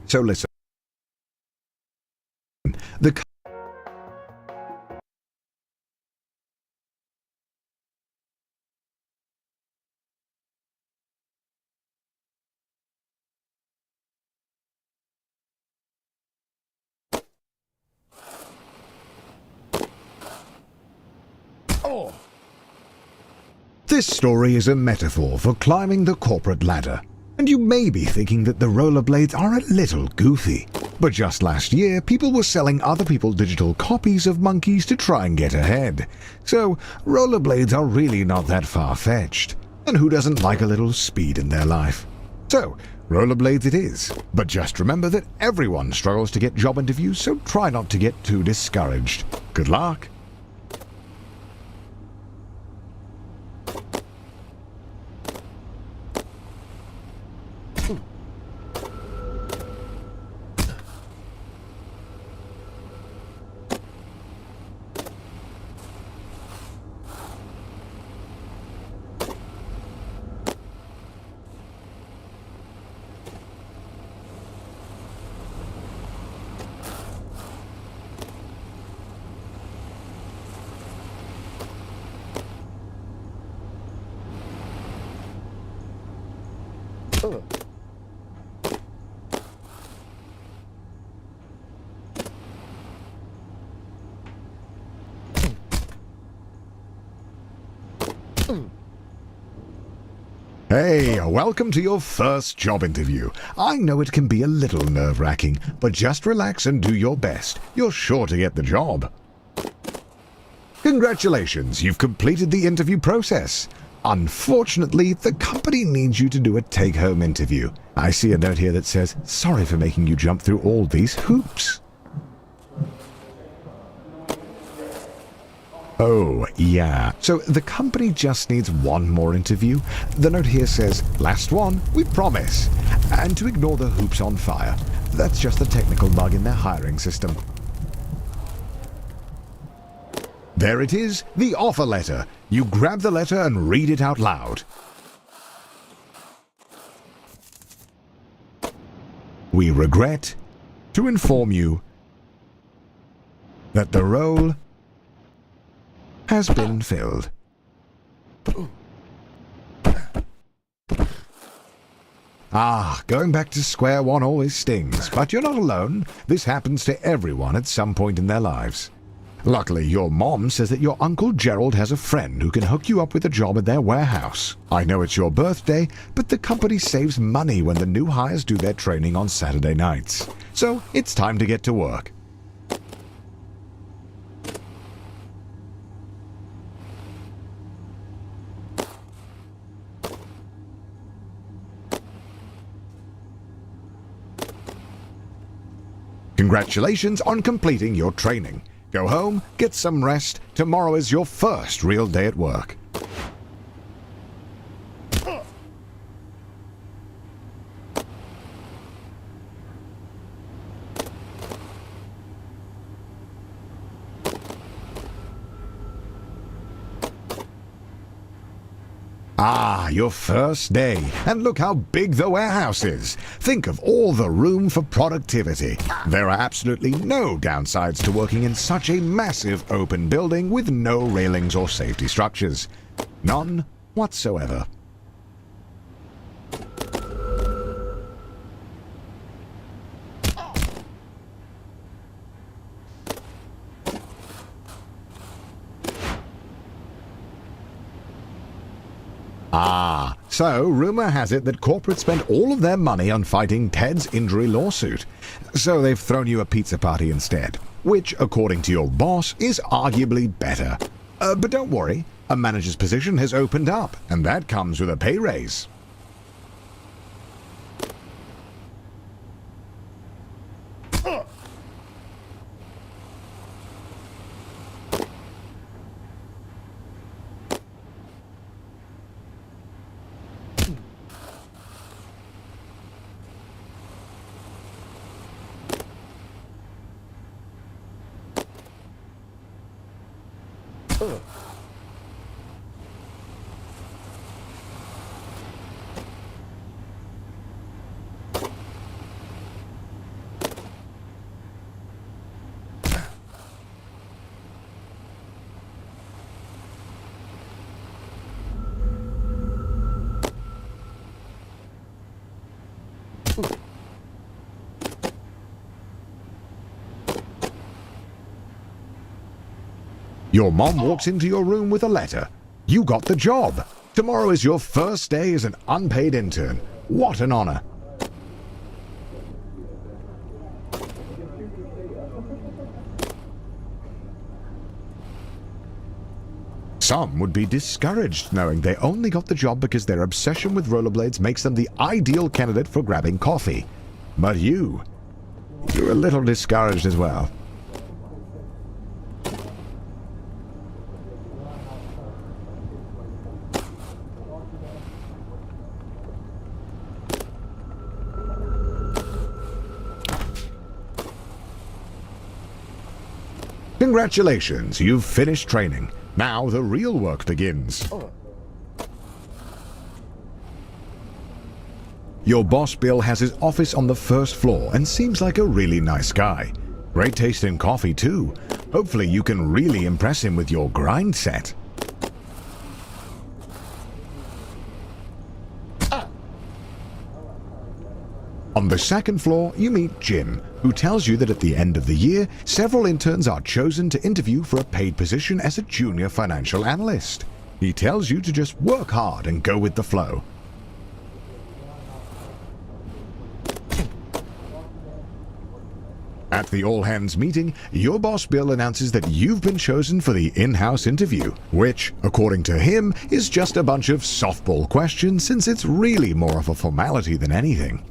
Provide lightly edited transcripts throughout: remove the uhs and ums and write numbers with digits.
So listen. The This story is a metaphor for climbing the corporate ladder. And you may be thinking that the rollerblades are a little goofy. But just last year, people were selling other people's digital copies of monkeys to try and get ahead. So, rollerblades are really not that far-fetched. And who doesn't like a little speed in their life? So, rollerblades it is. But just remember that everyone struggles to get job interviews, so try not to get too discouraged. Good luck! Hey, welcome to your first job interview. I know it can be a little nerve-wracking, but just relax and do your best. You're sure to get the job. Congratulations, you've completed the interview process. Unfortunately, the company needs you to do a take-home interview. I see a note here that says, "Sorry for making you jump through all these hoops." Oh, yeah. So the company just needs one more interview. The note here says, "Last one, we promise." And to ignore the hoops on fire. That's just a technical bug in their hiring system. There it is, the offer letter. You grab the letter and read it out loud. We regret to inform you that the role has been filled. Going back to square one always stings, but you're not alone. This happens to everyone at some point in their lives. Luckily, your mom says that your Uncle Gerald has a friend who can hook you up with a job at their warehouse. I know it's your birthday, but the company saves money when the new hires do their training on Saturday nights. So, it's time to get to work. Congratulations on completing your training. Go home, get some rest. Tomorrow is your first real day at work. Your first day. And look how big the warehouse is. Think of all the room for productivity. There are absolutely no downsides to working in such a massive open building with no railings or safety structures. None whatsoever. So rumor has it that corporate spent all of their money on fighting Ted's injury lawsuit. So they've thrown you a pizza party instead, which, according to your boss, is arguably better. But don't worry, a manager's position has opened up, and that comes with a pay raise. Your mom walks into your room with a letter. You got the job. Tomorrow is your first day as an unpaid intern. What an honor. Some would be discouraged knowing they only got the job because their obsession with rollerblades makes them the ideal candidate for grabbing coffee. But you're a little discouraged as well. Congratulations, you've finished training. Now the real work begins. Your boss Bill has his office on the first floor and seems like a really nice guy. Great taste in coffee too. Hopefully you can really impress him with your grind set. On the second floor, you meet Jim, who tells you that at the end of the year, several interns are chosen to interview for a paid position as a junior financial analyst. He tells you to just work hard and go with the flow. At the all-hands meeting, your boss Bill announces that you've been chosen for the in-house interview, which, according to him, is just a bunch of softball questions since it's really more of a formality than anything.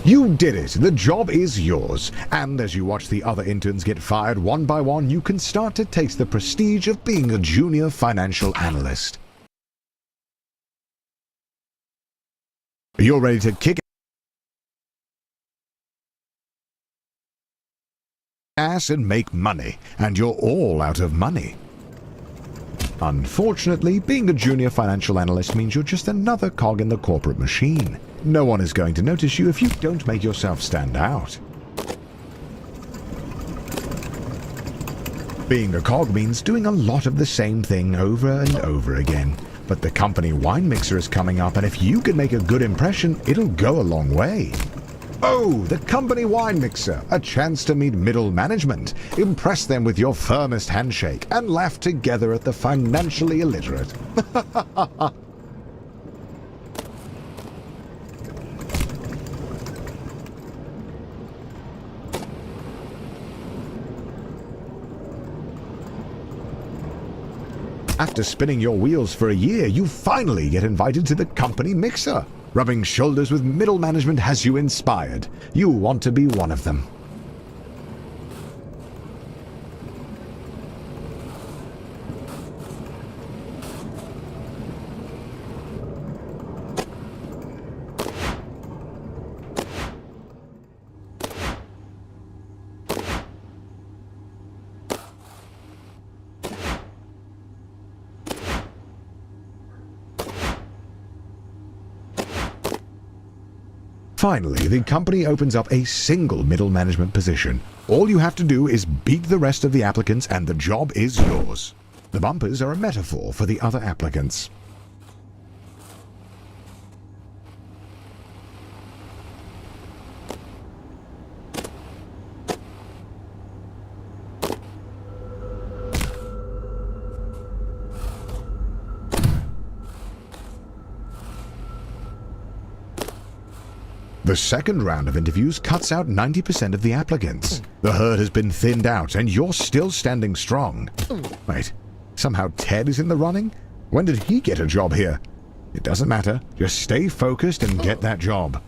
You did it! The job is yours! And as you watch the other interns get fired one by one, you can start to taste the prestige of being a junior financial analyst. You're ready to kick ass and make money, and you're all out of money. Unfortunately, being a junior financial analyst means you're just another cog in the corporate machine. No one is going to notice you if you don't make yourself stand out. Being a cog means doing a lot of the same thing over and over again. But the company wine mixer is coming up, and if you can make a good impression, it'll go a long way. Oh, the company wine mixer, a chance to meet middle management, impress them with your firmest handshake, and laugh together at the financially illiterate. After spinning your wheels for a year, you finally get invited to the company mixer. Rubbing shoulders with middle management has you inspired. You want to be one of them. Finally, the company opens up a single middle management position. All you have to do is beat the rest of the applicants and the job is yours. The bumpers are a metaphor for the other applicants. The second round of interviews cuts out 90% of the applicants. The herd has been thinned out, and you're still standing strong. Wait, somehow Ted is in the running? When did he get a job here? It doesn't matter. Just stay focused and get that job.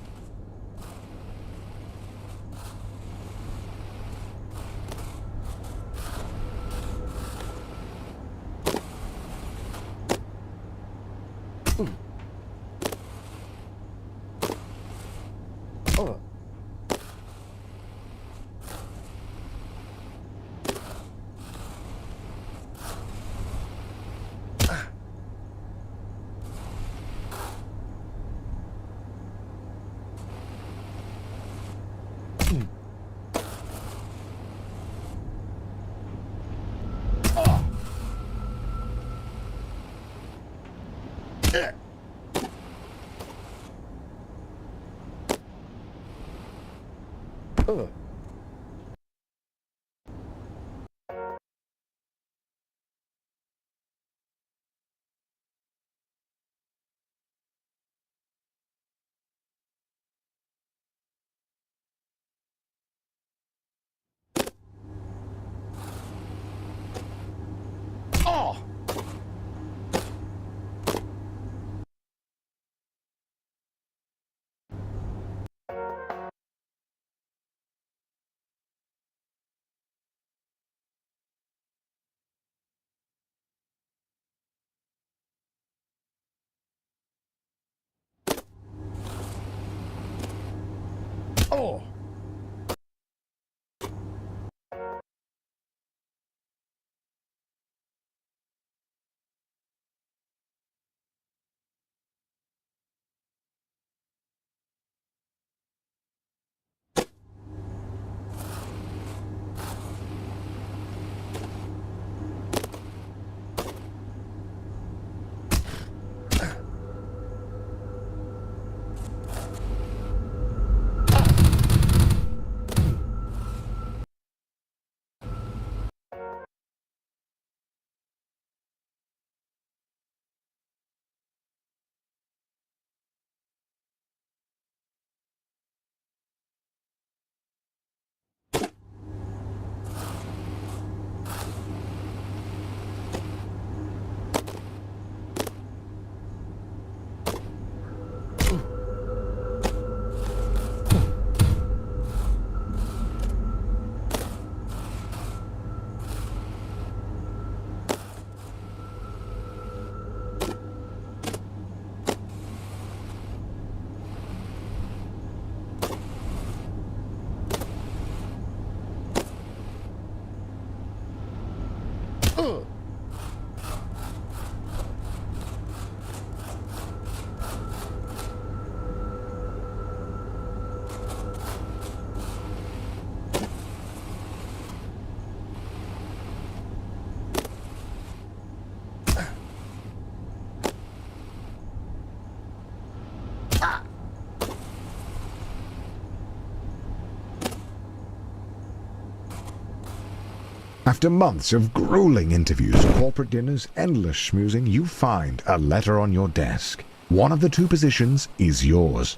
After months of grueling interviews, corporate dinners, endless schmoozing, you find a letter on your desk. One of the two positions is yours.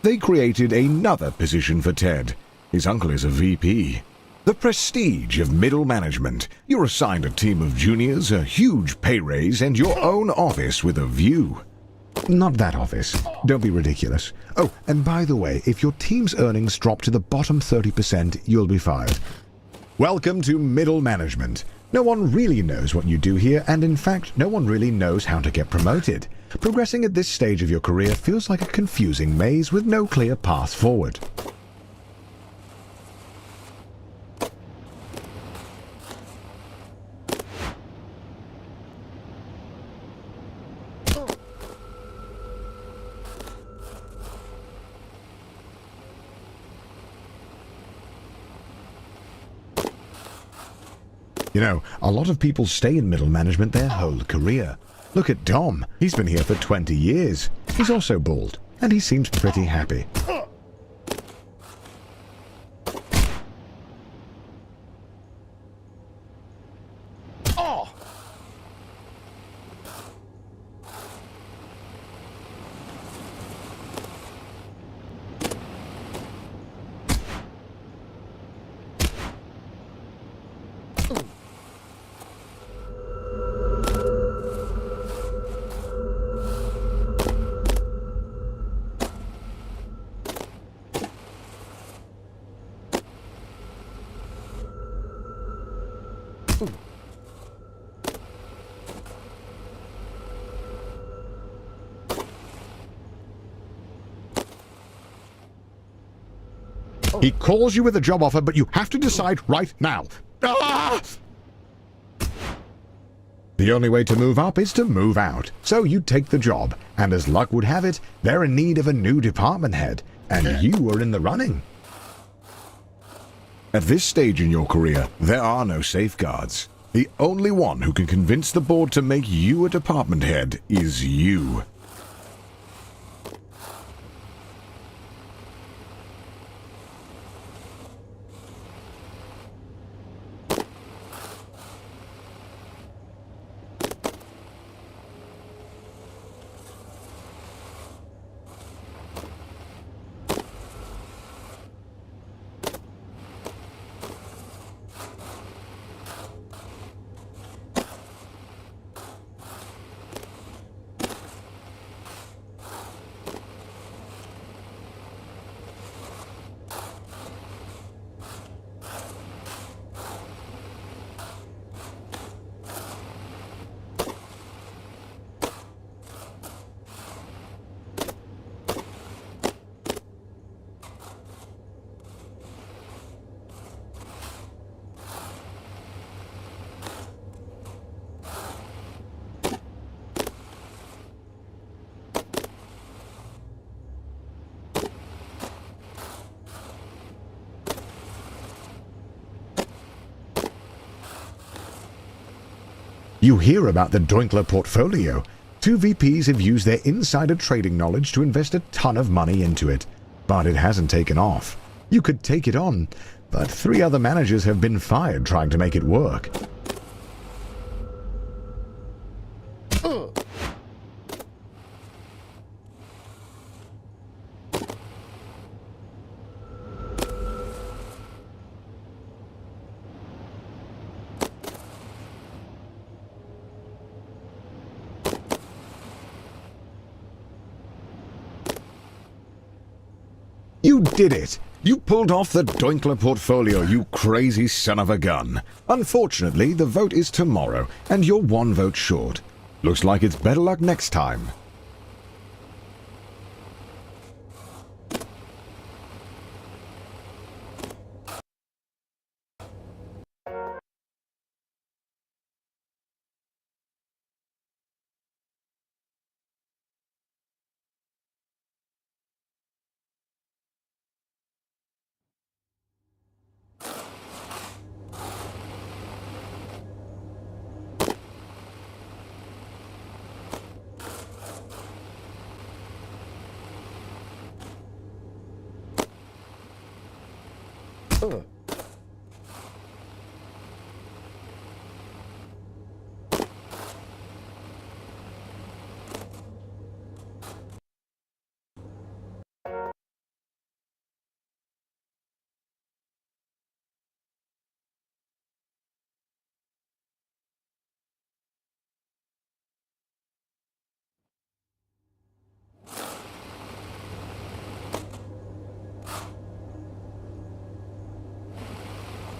They created another position for Ted. His uncle is a VP. The prestige of middle management. You're assigned a team of juniors, a huge pay raise, and your own office with a view. Not that office. Don't be ridiculous. Oh, and by the way, if your team's earnings drop to the bottom 30%, you'll be fired. Welcome to middle management. No one really knows what you do here, and in fact, no one really knows how to get promoted. Progressing at this stage of your career feels like a confusing maze with no clear path forward. You know, a lot of people stay in middle management their whole career. Look at Dom. He's been here for 20 years. He's also bald, and he seems pretty happy. He calls you with a job offer, but you have to decide right now. Ah! The only way to move up is to move out. So you take the job, and as luck would have it, they're in need of a new department head, and you are in the running. At this stage in your career, there are no safeguards. The only one who can convince the board to make you a department head is you. You hear about the Doinkler portfolio. 2 VPs have used their insider trading knowledge to invest a ton of money into it, but it hasn't taken off. You could take it on, but 3 other managers have been fired trying to make it work. You did it! You pulled off the Doinkler portfolio, you crazy son of a gun. Unfortunately, the vote is tomorrow, and you're 1 vote short. Looks like it's better luck next time.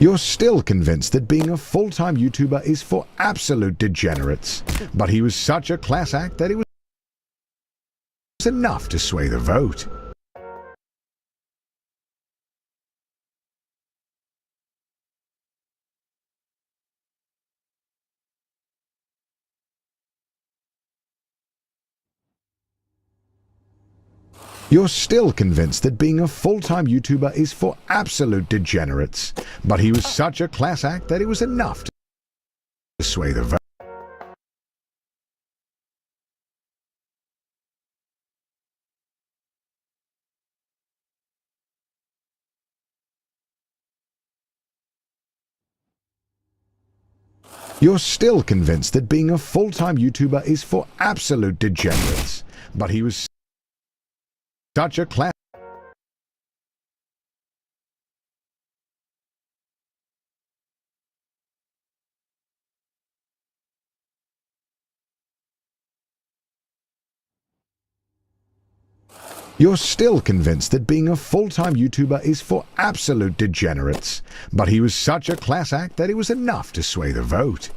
You're still convinced that being a full-time YouTuber is for absolute degenerates, but he was such a class act that it was enough to sway the vote. You're still convinced that being a full-time YouTuber is for absolute degenerates, but he was such a class act that it was enough to sway the vote. You're still convinced that being a full-time YouTuber is for absolute degenerates, but he was such a class. You're still convinced that being a full-time YouTuber is for absolute degenerates, but he was such a class act that it was enough to sway the vote.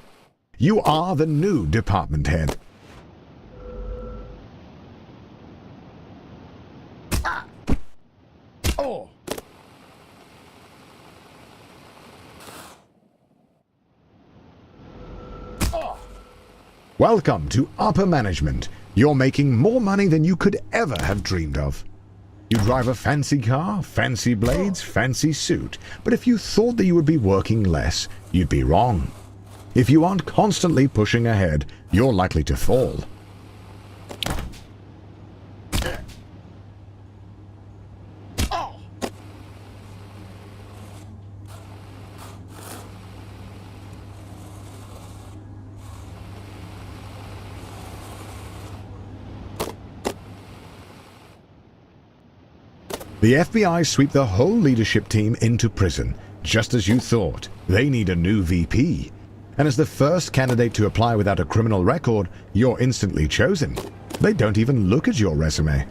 You are the new department head. Welcome to upper management. You're making more money than you could ever have dreamed of. You drive a fancy car, fancy blades, fancy suit, but if you thought that you would be working less, you'd be wrong. If you aren't constantly pushing ahead, you're likely to fall. The FBI sweep the whole leadership team into prison, just as you thought. They need a new VP. And as the first candidate to apply without a criminal record, you're instantly chosen. They don't even look at your resume.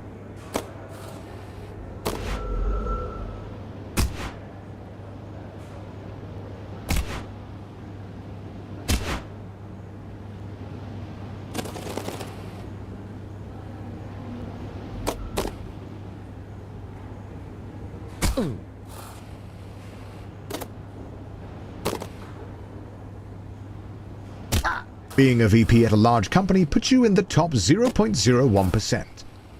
Being a VP at a large company puts you in the top 0.01%.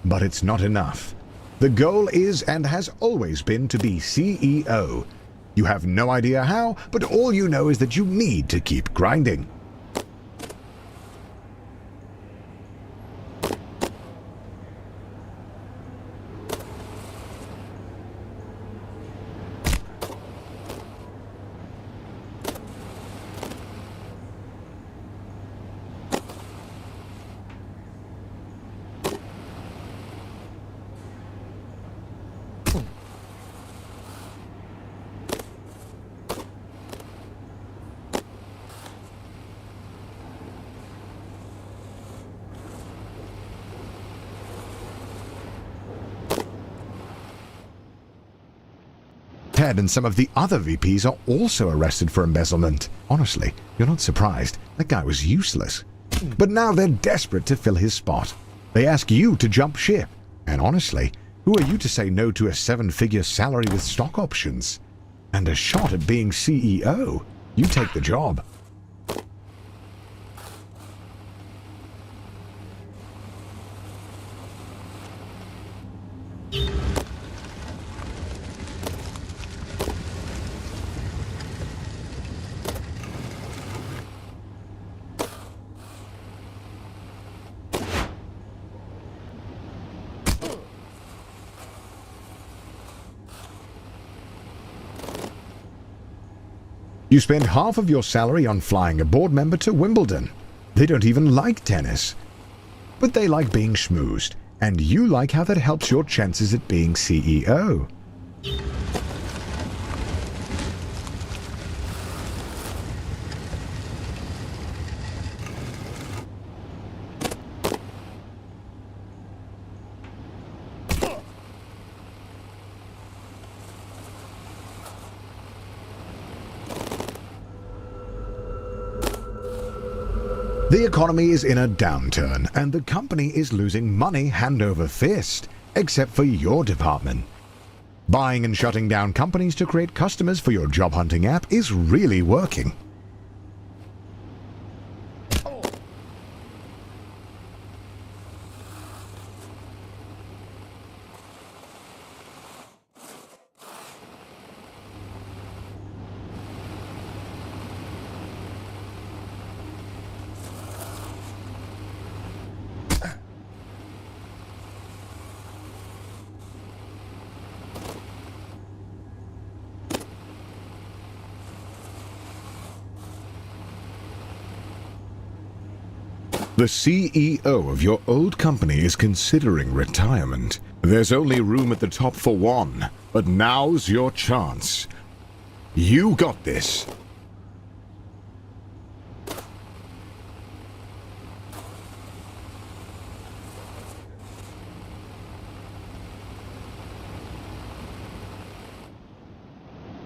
But it's not enough. The goal is and has always been to be CEO. You have no idea how, but all you know is that you need to keep grinding. head, and some of the other VPs are also arrested for embezzlement. Honestly, you're not surprised. That guy was useless. But now they're desperate to fill his spot. They ask you to jump ship. And honestly, who are you to say no to a 7-figure salary with stock options? And a shot at being CEO? You take the job. You spend half of your salary on flying a board member to Wimbledon. They don't even like tennis. But they like being schmoozed, and you like how that helps your chances at being CEO. The economy is in a downturn, and the company is losing money hand over fist, except for your department. Buying and shutting down companies to create customers for your job hunting app is really working. The CEO of your old company is considering retirement. There's only room at the top for one, but now's your chance. You got this.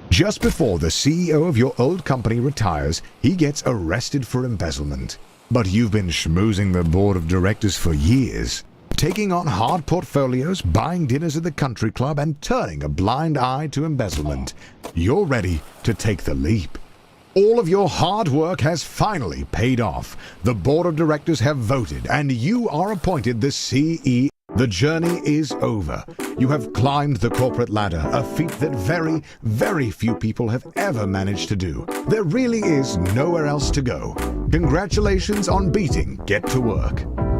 Just before the CEO of your old company retires, he gets arrested for embezzlement. But you've been schmoozing the board of directors for years, taking on hard portfolios, buying dinners at the country club, and turning a blind eye to embezzlement. You're ready to take the leap. All of your hard work has finally paid off. The board of directors have voted, and you are appointed the CEO. The journey is over. You have climbed the corporate ladder, a feat that very, very few people have ever managed to do. There really is nowhere else to go. Congratulations on beating Get to Work.